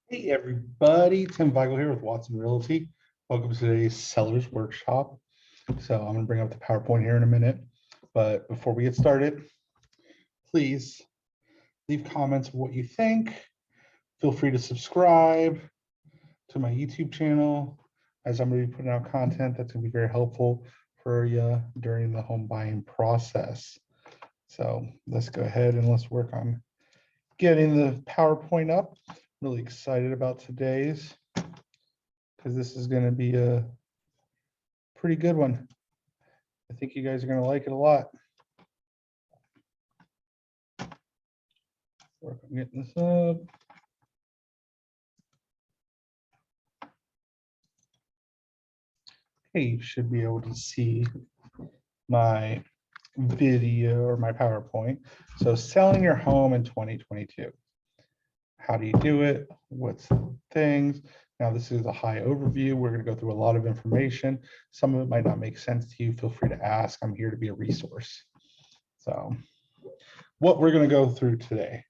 Hey everybody, Tim Veigle here with Watson Realty. Welcome to today's Sellers Workshop. So I'm going to bring up the PowerPoint here in a minute, but before we get started, please leave comments of what you think. Feel free to subscribe to my YouTube channel as I'm going to be putting out content that's going to be very helpful for you during the home buying process. So let's go ahead and let's work on getting the PowerPoint up. Really excited about today's because this is going to be a pretty good one. I think you guys are going to like it a lot. Work on getting this up. Okay, you should be able to see my video or my PowerPoint. So selling your home in 2022. How do you do it? What's things? Now, this is a high overview. We're going to go through a lot of information. Some of it might not make sense to you. Feel free to ask. I'm here to be a resource. So what we're going to go through today.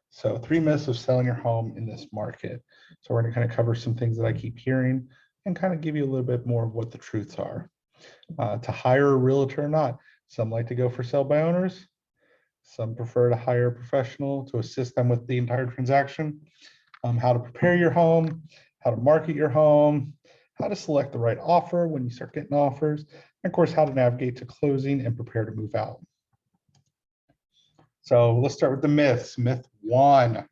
So 3 myths of selling your home in this market. So we're going to kind of cover some things that I keep hearing and kind of give you a little bit more of what the truths are. To hire a realtor or not. Some like to go for sell by owners. Some prefer to hire a professional to assist them with the entire transaction. How to prepare your home, how to market your home, how to select the right offer when you start getting offers, and of course, how to navigate to closing and prepare to move out. So let's start with the myths. Myth 1,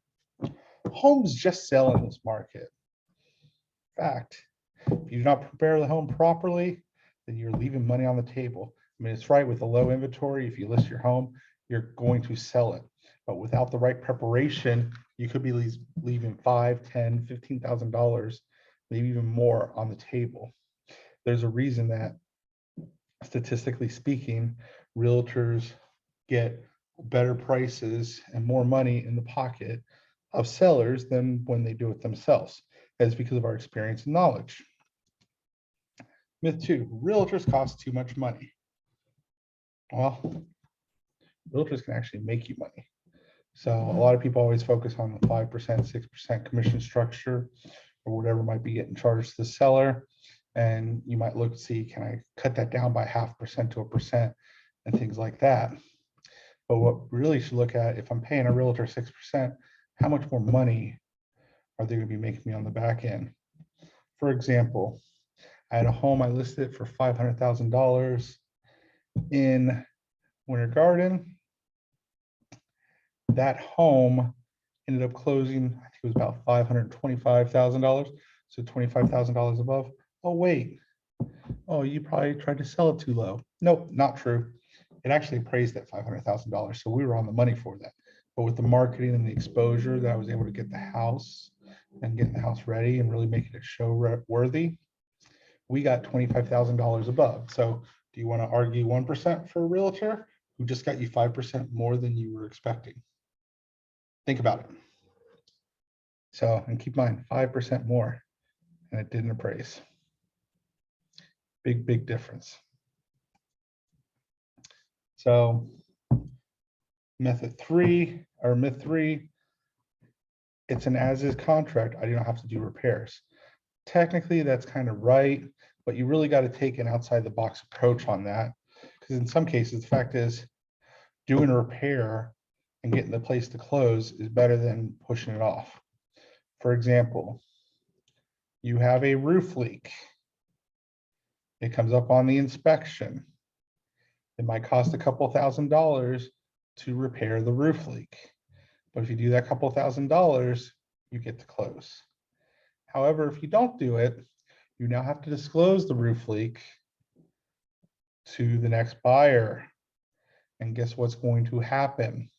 homes just sell in this market. Fact, if you do not prepare the home properly, then you're leaving money on the table. I mean, it's right with a low inventory. If you list your home, you're going to sell it. But without the right preparation, you could be leaving $5,000, $10,000, $15,000, maybe even more on the table. There's a reason that, statistically speaking, realtors get better prices and more money in the pocket of sellers than when they do it themselves. That's because of our experience and knowledge. Myth 2, realtors cost too much money. Well, realtors can actually make you money. So a lot of people always focus on the 5%, 6% commission structure or whatever might be getting charged to the seller. And you might look to see, can I cut that down by 0.5% to 1% and things like that. But what really should look at, if I'm paying a realtor 6%, how much more money are they going to be making me on the back end? For example, I had a home, I listed it for $500,000 in Winter Garden. That home ended up closing, I think it was about $525,000, so $25,000 above. Oh, wait. Oh, you probably tried to sell it too low. Nope, not true. It actually appraised at $500,000, so we were on the money for that. But with the marketing and the exposure that I was able to get the house and getting the house ready and really making it show worthy, we got $25,000 above. So do you want to argue 1% for a realtor who just got you 5% more than you were expecting? Think about it. So, and keep in mind, 5% more, and it didn't appraise. Big, big difference. So myth 3, it's an as-is contract. I don't have to do repairs. Technically, that's kind of right, but you really got to take an outside the box approach on that. Because in some cases, the fact is, doing a repair and getting the place to close is better than pushing it off. For example, you have a roof leak. It comes up on the inspection. It might cost a couple $1,000s to repair the roof leak. But if you do that couple $1,000s, you get to close. However, if you don't do it, you now have to disclose the roof leak to the next buyer. And guess what's going to happen?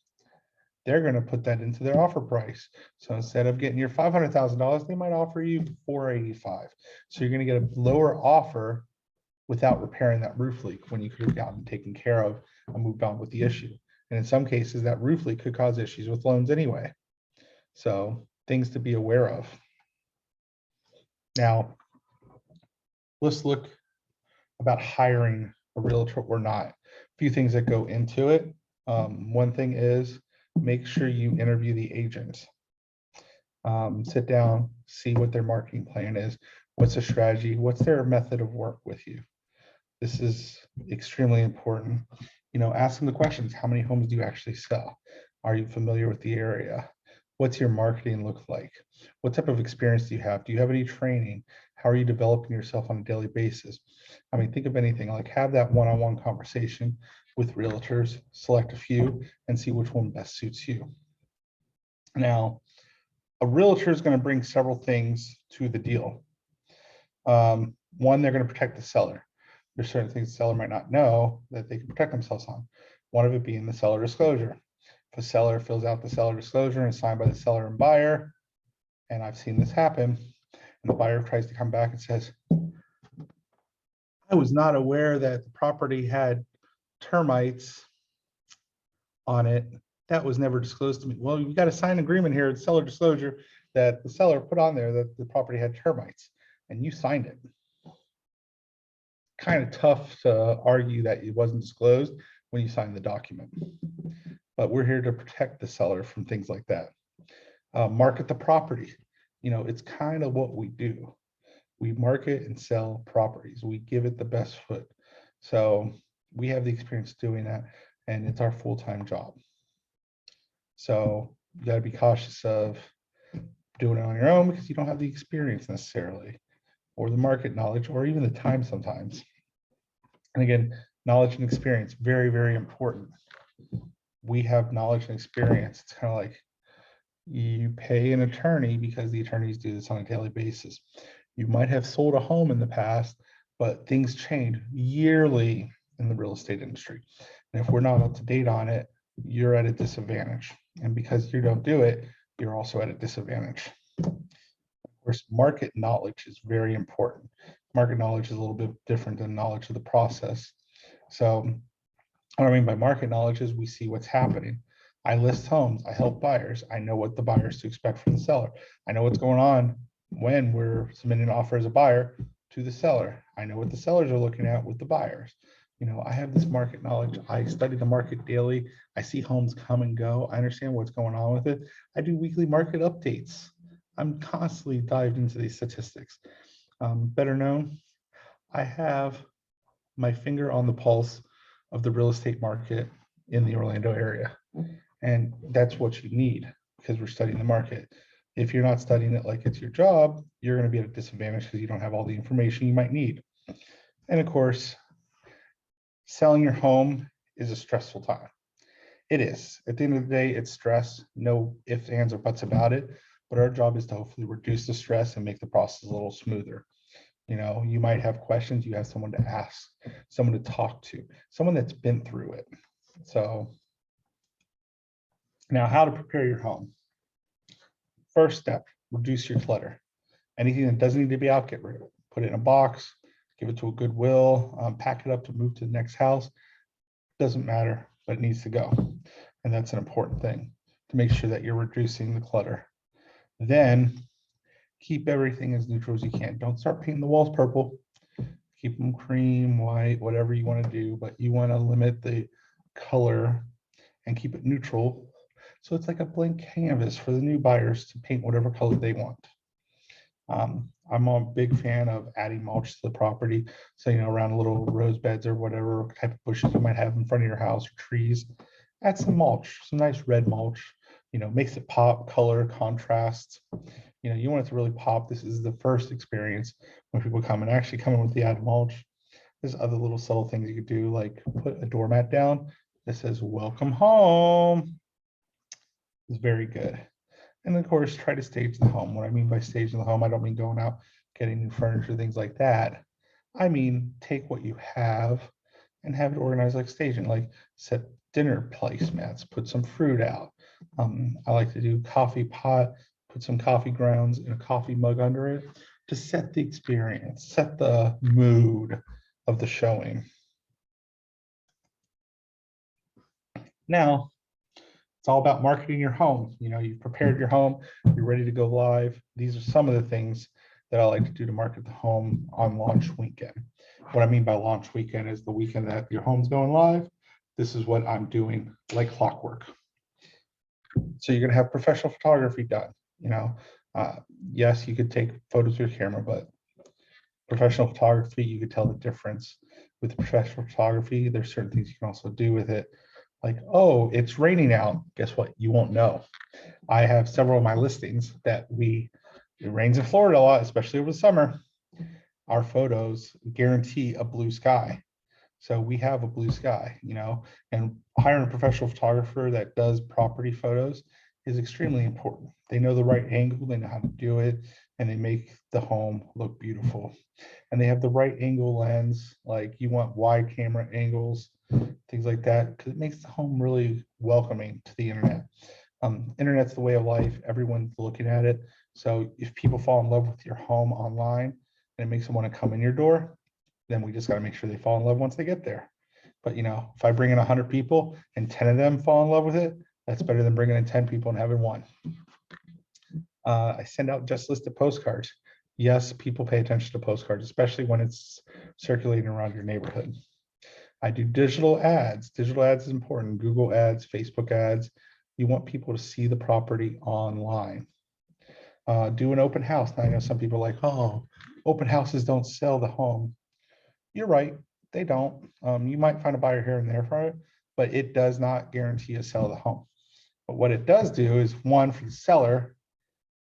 They're going to put that into their offer price. So instead of getting your $500,000, they might offer you $485,000. So you're going to get a lower offer without repairing that roof leak when you could have gotten taken care of and moved on with the issue. And in some cases, that roof leak could cause issues with loans anyway. So things to be aware of. Now, let's look about hiring a realtor or not. A few things that go into it. One thing is make sure you interview the agent. Sit down, see what their marketing plan is, what's the strategy, what's their method of work with you. This is extremely important. Ask them the questions. How many homes do you actually sell? Are you familiar with the area? What's your marketing look like? What type of experience do you have? Do you have any training? How are you developing yourself on a daily basis? I mean, think of anything, like have that one-on-one conversation with realtors, select a few and see which one best suits you. Now, a realtor is going to bring several things to the deal. One, they're going to protect the seller. There's certain things the seller might not know that they can protect themselves on. One of it being the seller disclosure. If a seller fills out the seller disclosure and signed by the seller and buyer, and I've seen this happen, and the buyer tries to come back and says, I was not aware that the property had termites on it. That was never disclosed to me. Well, you've got a signed agreement here, it's seller disclosure, that the seller put on there that the property had termites, and you signed it. Kind of tough to argue that it wasn't disclosed when you signed the document. But we're here to protect the seller from things like that. Market the property. It's kind of what we do. We market and sell properties. We give it the best foot. So we have the experience doing that, and it's our full-time job. So you got to be cautious of doing it on your own because you don't have the experience necessarily, or the market knowledge, or even the time sometimes. And again, knowledge and experience, very, very important. We have knowledge and experience. It's kind of like you pay an attorney because the attorneys do this on a daily basis. You might have sold a home in the past, but things change yearly in the real estate industry. And if we're not up to date on it, you're at a disadvantage. And because you don't do it, you're also at a disadvantage. Of course, market knowledge is very important. Market knowledge is a little bit different than knowledge of the process. So what I mean by market knowledge is we see what's happening. I list homes, I help buyers. I know what the buyers to expect from the seller. I know what's going on when we're submitting an offer as a buyer to the seller. I know what the sellers are looking at with the buyers. I have this market knowledge. I study the market daily. I see homes come and go. I understand what's going on with it. I do weekly market updates. I'm constantly dived into these statistics. Better known, I have my finger on the pulse of the real estate market in the Orlando area. And that's what you need because we're studying the market. If you're not studying it like it's your job, you're going to be at a disadvantage because you don't have all the information you might need. And of course, selling your home is a stressful time. It is. At the end of the day, it's stress. No ifs, ands, or buts about it. But our job is to hopefully reduce the stress and make the process a little smoother. You might have questions. You have someone to ask, someone to talk to, someone that's been through it. So now, how to prepare your home. First step, reduce your clutter. Anything that doesn't need to be out, get rid of it. Put it in a box, give it to a Goodwill, pack it up to move to the next house. Doesn't matter, but it needs to go. And that's an important thing to make sure that you're reducing the clutter. Then keep everything as neutral as you can. Don't start painting the walls purple. Keep them cream, white, whatever you want to do, but you want to limit the color and keep it neutral. So it's like a blank canvas for the new buyers to paint whatever color they want. I'm a big fan of adding mulch to the property. So, around little rose beds or whatever type of bushes you might have in front of your house or trees, add some mulch, some nice red mulch, makes it pop, color, contrast. You want it to really pop. This is the first experience when people come and actually come in with the added mulch. There's other little subtle things you could do, like put a doormat down that says, "Welcome home." It's very good. And of course, try to stage the home. What I mean by staging the home, I don't mean going out, getting new furniture, things like that. I mean, take what you have and have it organized like staging, like set dinner placemats, put some fruit out. I like to do coffee pot, put some coffee grounds in a coffee mug under it to set the experience, set the mood of the showing. Now, it's all about marketing your home. You've prepared your home, you're ready to go live. These are some of the things that I like to do to market the home on launch weekend. What I mean by launch weekend is the weekend that your home's going live. This is what I'm doing like clockwork. So you're going to have professional photography done. You know, yes, you could take photos with your camera, but professional photography, you could tell the difference. With professional photography, there's certain things you can also do with it. Like, oh, it's raining out. Guess what? You won't know. I have several of my listings that it rains in Florida a lot, especially over the summer. Our photos guarantee a blue sky. So we have a blue sky, and hiring a professional photographer that does property photos is extremely important. They know the right angle, they know how to do it, and they make the home look beautiful. And they have the right angle lens, like you want wide camera angles, things like that, because it makes the home really welcoming to the internet. Internet's the way of life. Everyone's looking at it. So if people fall in love with your home online and it makes them want to come in your door, then we just got to make sure they fall in love once they get there. But if I bring in 100 people and 10 of them fall in love with it, that's better than bringing in 10 people and having one. I send out just listed postcards. Yes, people pay attention to postcards, especially when it's circulating around your neighborhood. I do digital ads. Digital ads is important. Google ads, Facebook ads. You want people to see the property online. Do an open house. Now, I know some people are like, oh, open houses don't sell the home. You're right, they don't. You might find a buyer here and there for it, but it does not guarantee a sell of the home. But what it does do is, one, for the seller,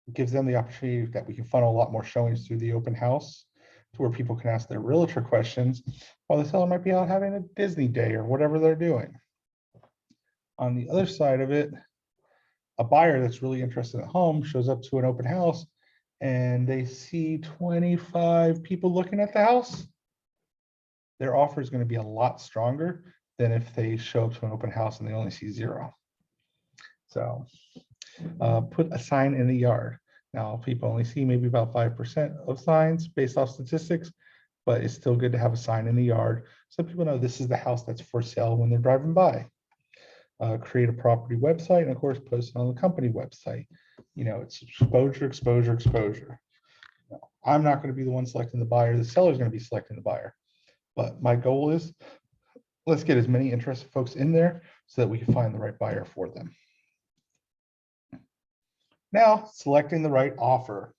it gives them the opportunity that we can funnel a lot more showings through the open house to where people can ask their realtor questions while the seller might be out having a Disney day or whatever they're doing. On the other side of it, a buyer that's really interested in a home shows up to an open house and they see 25 people looking at the house. Their offer is going to be a lot stronger than if they show up to an open house and they only see 0. So put a sign in the yard. Now, people only see maybe about 5% of signs based off statistics, but it's still good to have a sign in the yard so people know this is the house that's for sale when they're driving by. Create a property website and, of course, post it on the company website. It's exposure, exposure, exposure. I'm not going to be the one selecting the buyer. The seller is going to be selecting the buyer. But my goal is, let's get as many interested folks in there so that we can find the right buyer for them. Now, selecting the right offer.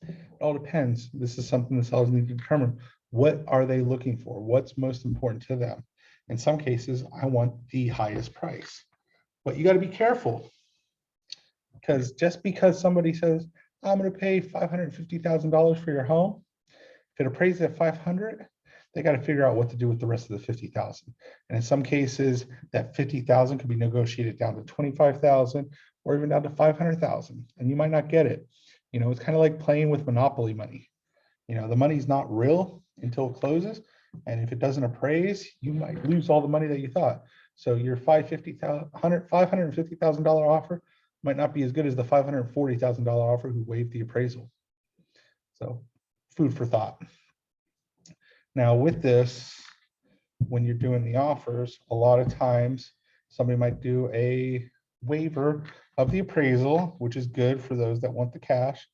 It all depends. This is something the sellers need to determine. What are they looking for? What's most important to them? In some cases, I want the highest price. But you got to be careful, because just because somebody says, I'm going to pay $550,000 for your home, if it appraises at 500, they got to figure out what to do with the rest of the 50,000. And in some cases, that 50,000 could be negotiated down to 25,000 or even down to 500,000, and you might not get it. It's kind of like playing with Monopoly money. The money's not real until it closes, and if it doesn't appraise, you might lose all the money that you thought. So your $550,000 offer might not be as good as the $540,000 offer who waived the appraisal. So food for thought. Now with this, when you're doing the offers, a lot of times somebody might do a waiver of the appraisal, which is good for those that want the cash,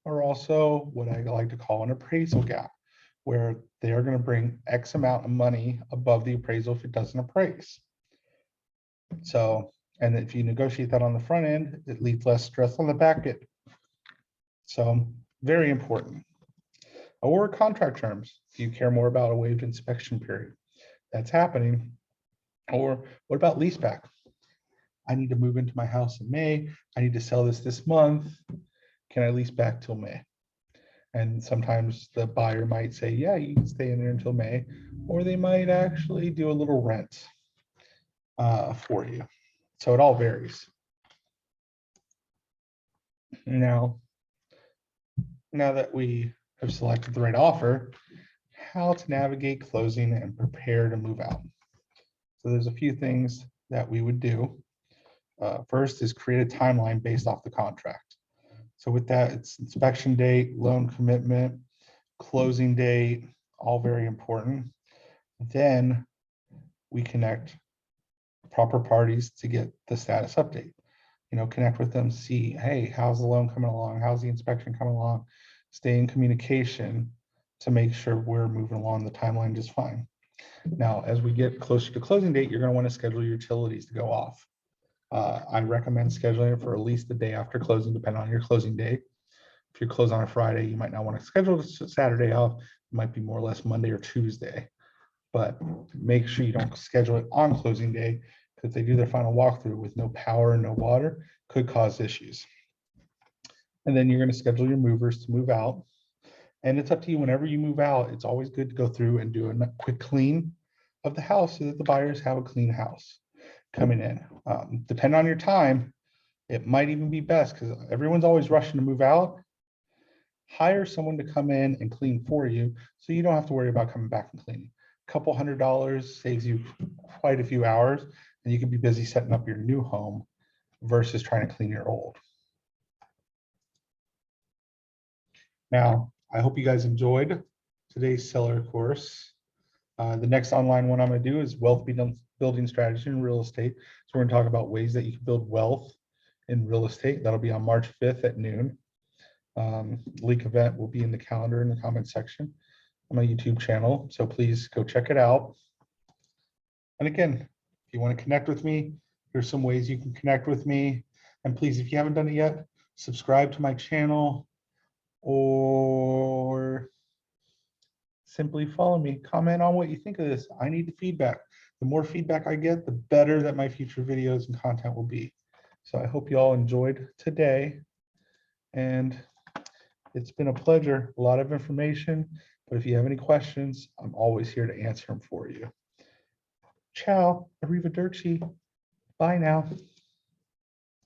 or also what I like to call an appraisal gap, where they are going to bring X amount of money above the appraisal if it doesn't appraise. So, and if you negotiate that on the front end, it leaves less stress on the back end. So very important. Or contract terms. Do you care more about a waived inspection period? That's happening. Or what about lease back? I need to move into my house in May. I need to sell this month. Can I lease back till May? And sometimes the buyer might say, yeah, you can stay in there until May, or they might actually do a little rent for you. So it all varies. Now that we have selected the right offer, how to navigate closing and prepare to move out. So there's a few things that we would do. First is create a timeline based off the contract. So with that, it's inspection date, loan commitment, closing date, all very important. Then we connect proper parties to get the status update. Connect with them, see, hey, how's the loan coming along? How's the inspection coming along? Stay in communication to make sure we're moving along the timeline just fine. Now, as we get closer to closing date, you're going to want to schedule your utilities to go off. I recommend scheduling it for at least the day after closing, depending on your closing date. If you close on a Friday, you might not want to schedule a Saturday off. It might be more or less Monday or Tuesday. But make sure you don't schedule it on closing day, because if they do their final walkthrough with no power and no water, could cause issues. And then you're going to schedule your movers to move out. And it's up to you. Whenever you move out, it's always good to go through and do a quick clean of the house so that the buyers have a clean house coming in. Depending on your time, it might even be best, because everyone's always rushing to move out. Hire someone to come in and clean for you, so you don't have to worry about coming back and cleaning. A couple $100 saves you quite a few hours, and you can be busy setting up your new home versus trying to clean your old. Now, I hope you guys enjoyed today's seller course. The next online one I'm going to do is wealth building strategy in real estate. So we're going to talk about ways that you can build wealth in real estate. That'll be on March 5th at noon. Link event will be in the calendar in the comment section on my YouTube channel. So please go check it out. And again, if you want to connect with me, there's some ways you can connect with me. And please, if you haven't done it yet, subscribe to my channel or simply follow me. Comment on what you think of this. I need the feedback. The more feedback I get, the better that my future videos and content will be. So I hope you all enjoyed today. And it's been a pleasure. A lot of information. But if you have any questions, I'm always here to answer them for you. Ciao. Arrivederci. Bye now.